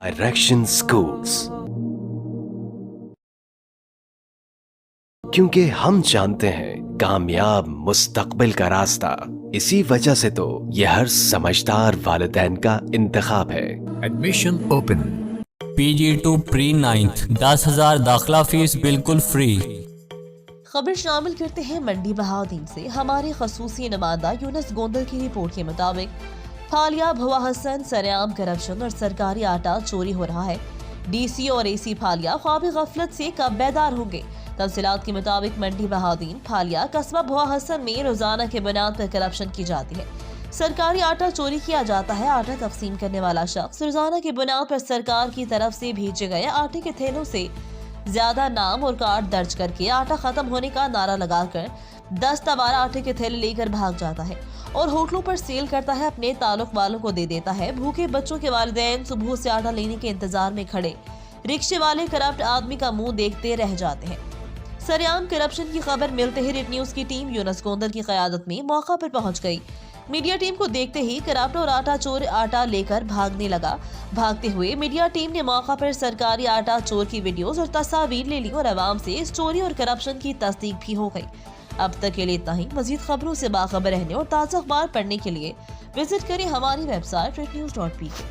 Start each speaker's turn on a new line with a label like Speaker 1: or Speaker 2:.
Speaker 1: Direction schools, क्योंकि हम जानते हैं कामयाब मुस्तकबिल का रास्ता, इसी वजह से तो ये हर समझदार वालिदैन का इंतखाब है।
Speaker 2: Admission open.
Speaker 3: PG2 pre 9th 10,000 दाखिला फीस बिल्कुल फ्री।
Speaker 4: खबर शामिल करते हैं मंडी बहाउद्दीन से। हमारे खसूसी नुमाइंदा यूनुस गोंदल की रिपोर्ट के मुताबिक फालिया भुआ हसन सरेआम करप्शन और सरकारी आटा चोरी हो रहा है। DC और AC फालिया ख्वाब गफलत से कब बेदार होंगे। तफसीलात के मुताबिक मंडी बहाउद्दीन फालिया कस्बा भुआ हसन में रोजाना के बुनियाद पर करप्शन की जाती है। सरकारी आटा चोरी किया जाता है। आटा तकसीम करने वाला शख्स रोजाना की बुनियाद पर सरकार की तरफ से भेजे गए आटे के थैलों से ज्यादा नाम और कार्ड दर्ज करके आटा खत्म होने का नारा लगाकर 10 तवारा आटे के थैले लेकर भाग जाता है और होटलों पर सेल करता है, अपने ताल्लुक वालों को दे देता है। भूखे बच्चों के वालिदैन सुबह से आटा लेने के इंतजार में खड़े रिक्शे वाले करप्ट आदमी का मुंह देखते रह जाते हैं। सरेआम करप्शन की खबर मिलते ही रिट न्यूज की टीम यूनुस गोंदल की क़यादत में मौका पर पहुंच गई। मीडिया टीम को देखते ही करप्ट और आटा चोर आटा लेकर भागने लगा। भागते हुए मीडिया टीम ने मौका पर सरकारी आटा चोर की वीडियोस और तस्वीर ले ली और आवाम से इस चोरी और करप्शन की तस्दीक भी हो गई। अब तक के लिए इतना ही। मजीद खबरों से बाखबर रहने और ताज़ा अखबार पढ़ने के लिए विजिट करें हमारी वेबसाइट ritnews.pk।